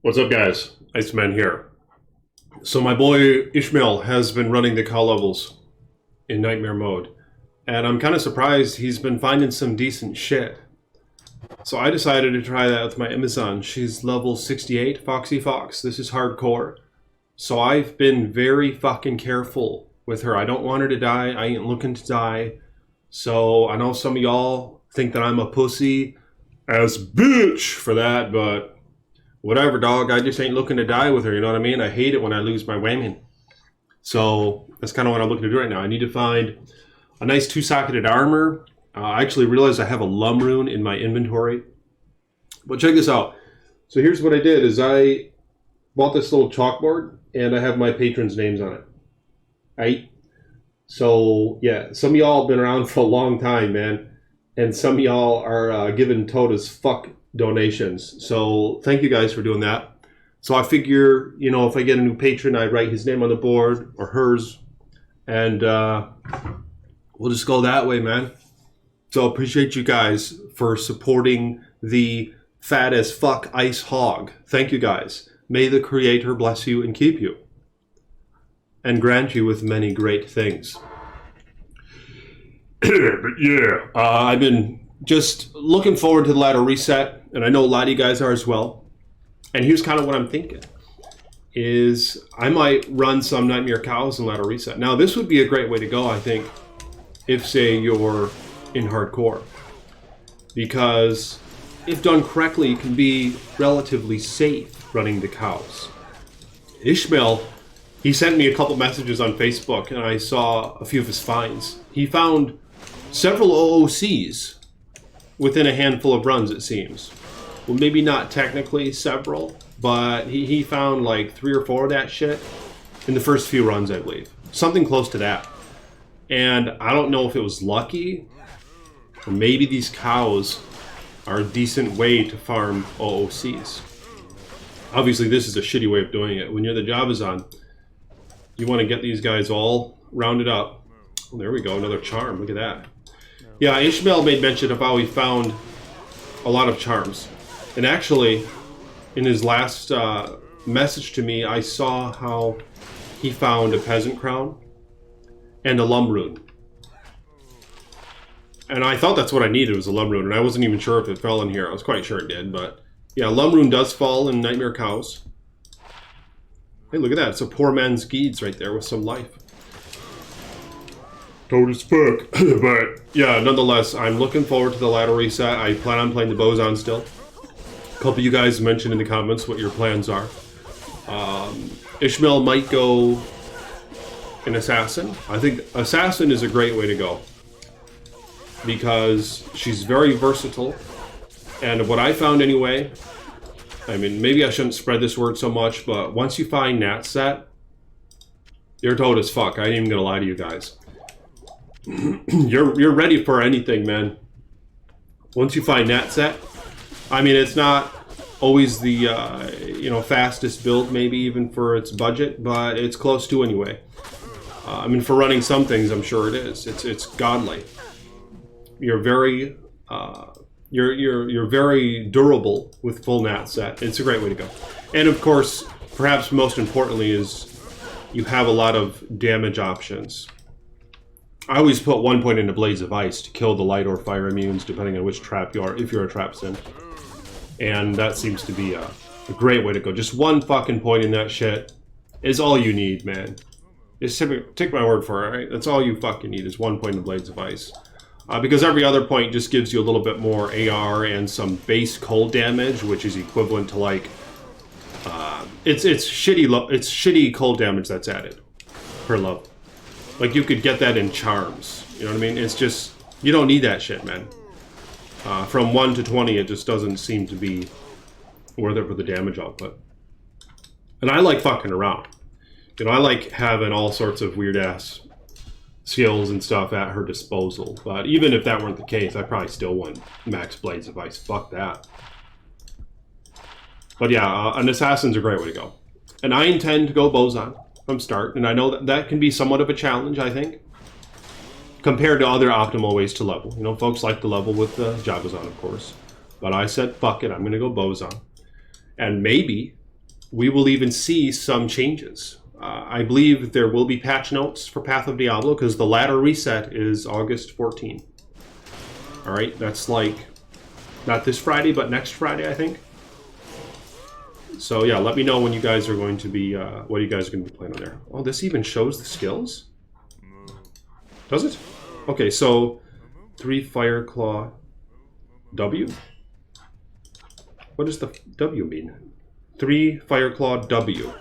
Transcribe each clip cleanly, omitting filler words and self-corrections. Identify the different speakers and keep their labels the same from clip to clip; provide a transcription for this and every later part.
Speaker 1: What's up, guys? Iceman here. So my boy Ishmael has been running the cow levels in nightmare mode, and I'm kind of surprised he's been finding some decent shit. So I decided to try that with my Amazon. She's level 68, Foxy Fox. This is hardcore. So I've been very fucking careful with her. I don't want her to die. I ain't looking to die. So I know some of y'all think that I'm a pussy ass bitch for that, but whatever, dog. I just ain't looking to die with her, you know what I mean? I hate it when I lose my whammy. So that's kind of what I'm looking to do right now. I need to find a nice two-socketed armor. I actually realized I have a lum rune in my inventory. But check this out. So here's what I did is I bought this little chalkboard, and I have my patrons' names on it. Right? So, yeah, some of y'all have been around for a long time, man. And some of y'all are giving Toad fuck donations. So thank you guys for doing that. So I figure, you know, if I get a new patron, I write his name on the board or hers, and we'll just go that way, man. So appreciate you guys for supporting the fat as fuck ice hog. Thank you guys. May the Creator bless you and keep you, and grant you with many great things. But yeah, I've been just looking forward to the ladder reset, and I know a lot of you guys are as well. And here's kind of what I'm thinking, is I might run some Nightmare Cows and ladder reset. Now, this would be a great way to go, I think, if, say, you're in hardcore. Because if done correctly, it can be relatively safe running the cows. Ishmael, he sent me a couple messages on Facebook, and I saw a few of his finds. He found several OOCs within a handful of runs, it seems. Well, maybe not technically several, but he found like 3 or 4 of that shit in the first few runs, I believe. Something close to that. And I don't know if it was lucky, or maybe these cows are a decent way to farm OOCs. Obviously, this is a shitty way of doing it. When you're the Javazon, you want to get these guys all rounded up. Well, there we go, another charm. Look at that. Yeah, Ishmael made mention of how he found a lot of charms. And actually, in his last message to me, I saw how he found a peasant crown and a lum rune. And I thought that's what I needed, was a lum rune, and I wasn't even sure if it fell in here. I was quite sure it did, but yeah, lum rune does fall in Nightmare Cows. Hey, look at that. It's a poor man's Geeds right there with some life. Toad as fuck. But yeah, nonetheless, I'm looking forward to the ladder reset. I plan on playing the Boson still. A couple of you guys mentioned in the comments what your plans are. Ishmael might go an assassin. I think assassin is a great way to go, because she's very versatile. And what I found anyway, I mean, maybe I shouldn't spread this word so much, but once you find Nat set, you're Toad as fuck. I ain't even gonna lie to you guys. You're ready for anything, man. Once you find Nat set, I mean, it's not always the fastest build, maybe even for its budget, but it's close to anyway. I mean, for running some things, I'm sure it is. It's godly. You're very you're very durable with full Nat set. It's a great way to go. And of course, perhaps most importantly, is you have a lot of damage options. I always put 1 point into Blades of Ice to kill the light or fire immunes, depending on which trap you are, if you're a trap sim. And that seems to be a great way to go. Just 1 fucking point in that shit is all you need, man. Just take my word for it, right? That's all you fucking need is 1 point in Blades of Ice. Because every other point just gives you a little bit more AR and some base cold damage, which is equivalent to like... it's shitty cold damage that's added per level. Like, you could get that in charms. You know what I mean? It's just, you don't need that shit, man. From 1 to 20, it just doesn't seem to be worth it for the damage output. And I like fucking around. You know, I like having all sorts of weird-ass skills and stuff at her disposal. But even if that weren't the case, I probably still wouldn't max Blades of Ice. Fuck that. But yeah, an assassin's a great way to go. And I intend to go Boson from start, and I know that can be somewhat of a challenge, I think, compared to other optimal ways to level. You know, folks like to level with the Javazon, of course. But I said, fuck it, I'm going to go Boson. And maybe we will even see some changes. I believe there will be patch notes for Path of Diablo because the ladder reset is August 14. All right, that's like not this Friday, but next Friday, I think. So yeah, let me know when you guys are going to be, what you guys are going to be playing on there. Oh, this even shows the skills? Does it? Okay, so 3 Fire Claw W? What does the W mean? 3 Fire Claw W.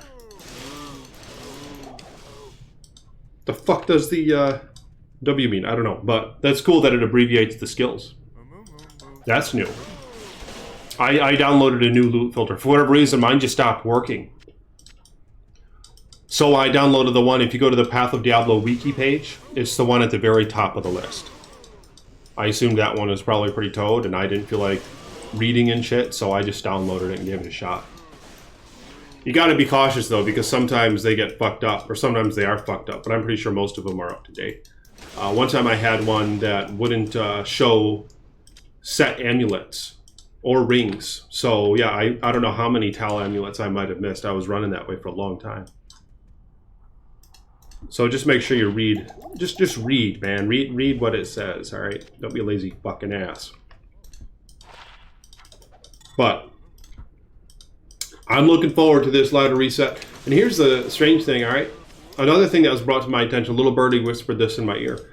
Speaker 1: The fuck does the W mean? I don't know, but that's cool that it abbreviates the skills. That's new. I downloaded a new loot filter. For whatever reason, mine just stopped working. So I downloaded the one, if you go to the Path of Diablo wiki page, it's the one at the very top of the list. I assumed that one was probably pretty toad, and I didn't feel like reading and shit, so I just downloaded it and gave it a shot. You gotta be cautious though, because sometimes they get fucked up, or sometimes they are fucked up, but I'm pretty sure most of them are up to date. One time I had one that wouldn't show set amulets or rings. So yeah, I don't know how many Tal amulets I might have missed. I was running that way for a long time. So just make sure you read, just read, man. Read what it says, all right? Don't be a lazy fucking ass. But I'm looking forward to this ladder reset. And here's the strange thing, all right? Another thing that was brought to my attention, little birdie whispered this in my ear.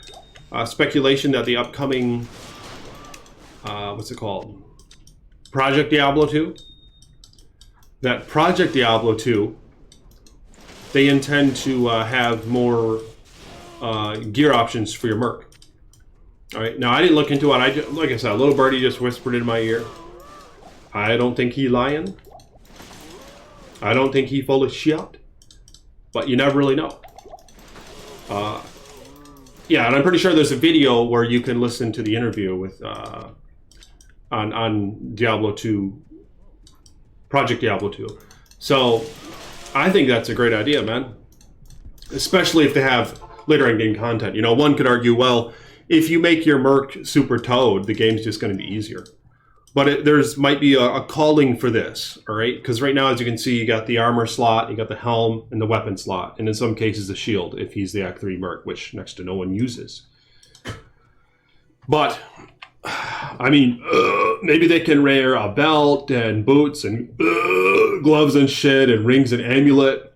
Speaker 1: Speculation that the upcoming, what's it called? Project Diablo 2? That Project Diablo 2, they intend to have more gear options for your merc. All right, now I didn't look into it. Like I said, a little birdie just whispered in my ear. I don't think he lying. I don't think he full of shit. But you never really know. Yeah, and I'm pretty sure there's a video where you can listen to the interview with on Diablo 2, Project Diablo 2. So I think that's a great idea, man. Especially if they have later in game content. You know, one could argue, well, if you make your merc super toad, the game's just going to be easier. But there's might be a calling for this, all right? Because right now, as you can see, you got the armor slot, you got the helm, and the weapon slot. And in some cases, the shield, if he's the Act 3 merc, which next to no one uses. But, I mean, maybe they can wear a belt and boots and gloves and shit and rings and amulet.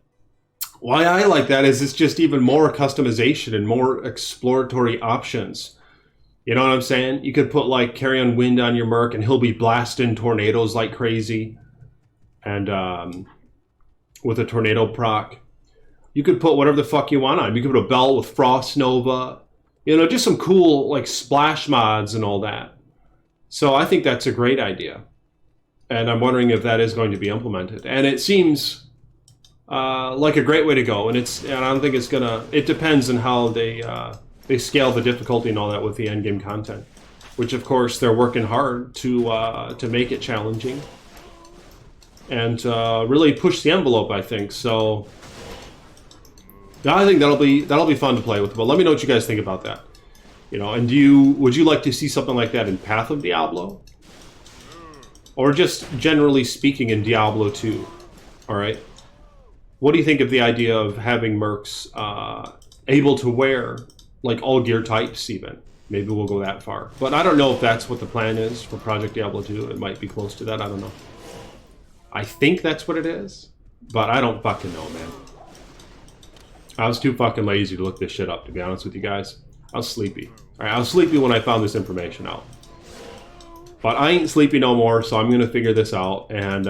Speaker 1: Why I like that is it's just even more customization and more exploratory options. You know what I'm saying? You could put like Carry on Wind on your merc and he'll be blasting tornadoes like crazy. And with a tornado proc. You could put whatever the fuck you want on him. You could put a belt with Frost Nova. You know, just some cool like splash mods and all that. So I think that's a great idea. And I'm wondering if that is going to be implemented. And it seems like a great way to go. And I don't think it's gonna, it depends on how they scale the difficulty and all that with the endgame content, which of course they're working hard to make it challenging and really push the envelope, I think. So I think that'll be fun to play with. But let me know what you guys think about that. You know, and would you like to see something like that in Path of Diablo, or just generally speaking in Diablo 2? All right, what do you think of the idea of having mercs able to wear like all gear types even? Maybe we'll go that far. But I don't know if that's what the plan is for Project Diablo 2. It might be close to that. I don't know. I think that's what it is. But I don't fucking know, man. I was too fucking lazy to look this shit up, to be honest with you guys. I was sleepy. Alright, I was sleepy when I found this information out. But I ain't sleepy no more, so I'm going to figure this out. And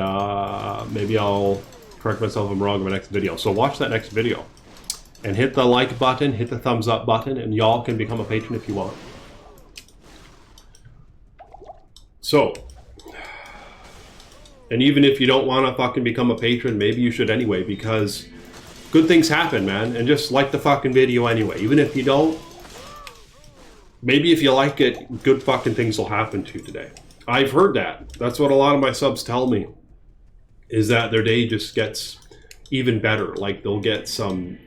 Speaker 1: maybe I'll correct myself if I'm wrong in my next video. So watch that next video. And hit the like button, hit the thumbs up button, and y'all can become a patron if you want. So, and even if you don't want to fucking become a patron, maybe you should anyway, because good things happen, man. And just like the fucking video anyway. Even if you don't, maybe if you like it, good fucking things will happen to you today. I've heard that. That's what a lot of my subs tell me, is that their day just gets even better. Like they'll get some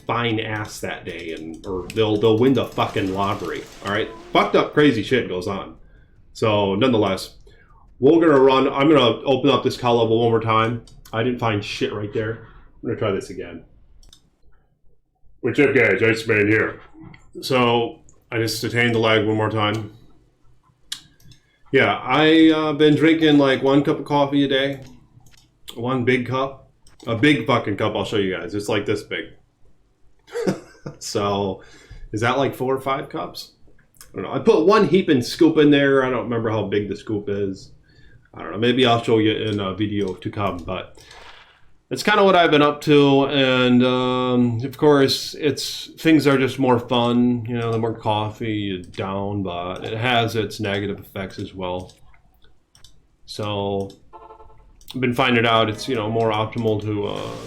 Speaker 1: fine ass that day, or they'll win the fucking lottery. All right, fucked up crazy shit goes on. So nonetheless, I'm gonna open up this call level one more time. I didn't find shit right there. I'm gonna try this again. What's up, guys? Iceman here. So I just attained the lag one more time. Yeah, I been drinking like 1 cup of coffee a day. 1 big cup. A big fucking cup, I'll show you guys. It's like this big. So, is that like 4 or 5 cups? I don't know. I put 1 heaping scoop in there. I don't remember how big the scoop is. I don't know. Maybe I'll show you in a video to come, but it's kind of what I've been up to. And of course, things are just more fun. You know, the more coffee you down, but it has its negative effects as well. So I've been finding out it's, you know, more optimal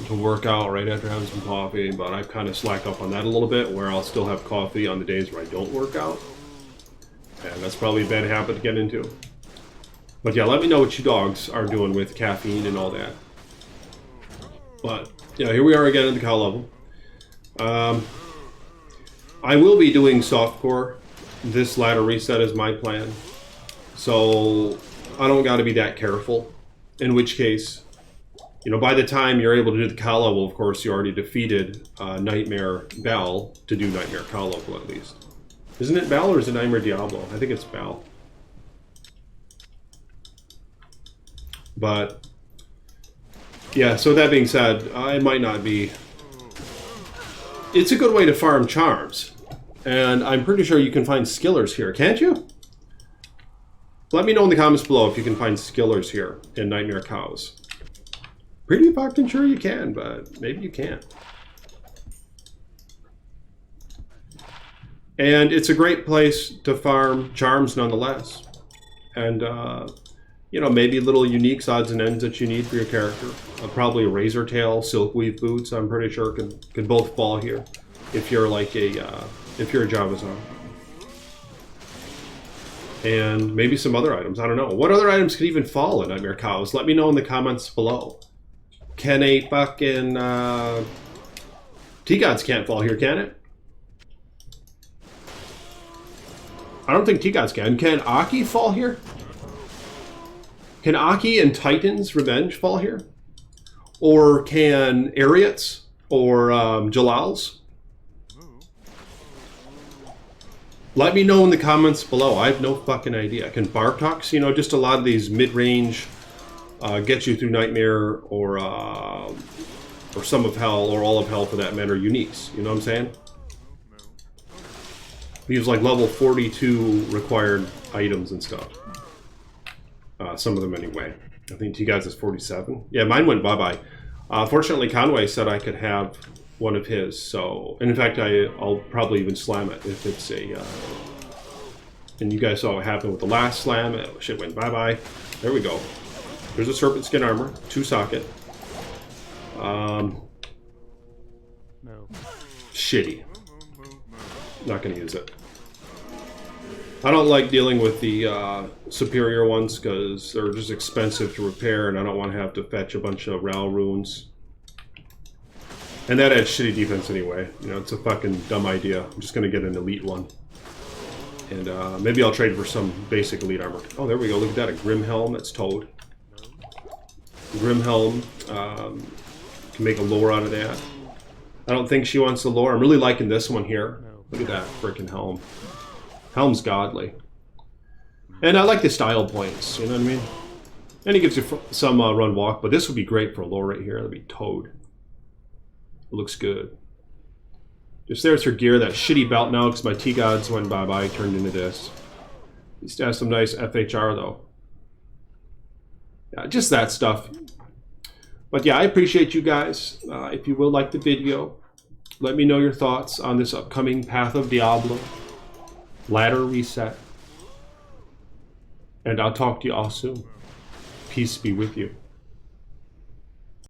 Speaker 1: to work out right after having some coffee, but I've kind of slacked up on that a little bit, where I'll still have coffee on the days where I don't work out. And that's probably a bad habit to get into. But yeah, let me know what you dogs are doing with caffeine and all that. But yeah, here we are again at the cow level. I will be doing softcore. This ladder reset is my plan. So I don't got to be that careful. In which case, you know, by the time you're able to do the cow level, of course, you already defeated Nightmare Bell to do Nightmare cow level at least. Isn't it Bell or is it Nightmare Diablo? I think it's Bell. But yeah, so that being said, I might not be. It's a good way to farm charms. And I'm pretty sure you can find skillers here, can't you? Let me know in the comments below if you can find skillers here in Nightmare Cows. Pretty fucking sure you can, but maybe you can't. And it's a great place to farm charms nonetheless. And, you know, maybe little unique odds and ends that you need for your character. Probably a razor tail, silkweave boots, I'm pretty sure could both fall here if you're like if you're a Javazon. And maybe some other items, I don't know. What other items could even fall in Nightmare Cows? Let me know in the comments below. Can a fucking T-Gods can't fall here, can it? I don't think T-Gods can. Can Aki fall here? Can Aki and Titan's Revenge fall here? Or can Ariats or Jalal's? Let me know in the comments below. I have no fucking idea. Can Bartox, you know, just a lot of these mid-range get you through Nightmare or some of Hell or all of Hell for that matter uniques. You know what I'm saying? These like level 42 required items and stuff. Some of them anyway. I think T-Guys is 47. Yeah, mine went bye-bye. Fortunately, Conway said I could have one of his. So, and in fact, I'll probably even slam it if it's a... and you guys saw what happened with the last slam. Shit went bye-bye. There we go. There's a serpent skin armor. 2 socket.
Speaker 2: No.
Speaker 1: Shitty. Not going to use it. I don't like dealing with the superior ones because they're just expensive to repair, and I don't want to have to fetch a bunch of Ral runes. And that adds shitty defense anyway. You know, it's a fucking dumb idea. I'm just going to get an elite one. And maybe I'll trade for some basic elite armor. Oh, there we go. Look at that. A Grim Helm. That's Toad. Grim Helm. Can make a lore out of that. I don't think she wants the lore. I'm really liking this one here. Look at that freaking helm. Helm's godly. And I like the style points, you know what I mean? And he gives you some run walk, but this would be great for a lore right here. That'd be Toad. It looks good. Just there's her gear, that shitty belt now because my T-Gods went bye-bye, turned into this. He still has some nice FHR though. Yeah, just that stuff. But yeah, I appreciate you guys. If you will like the video, let me know your thoughts on this upcoming Path of Diablo ladder reset. And I'll talk to you all soon. Peace be with you.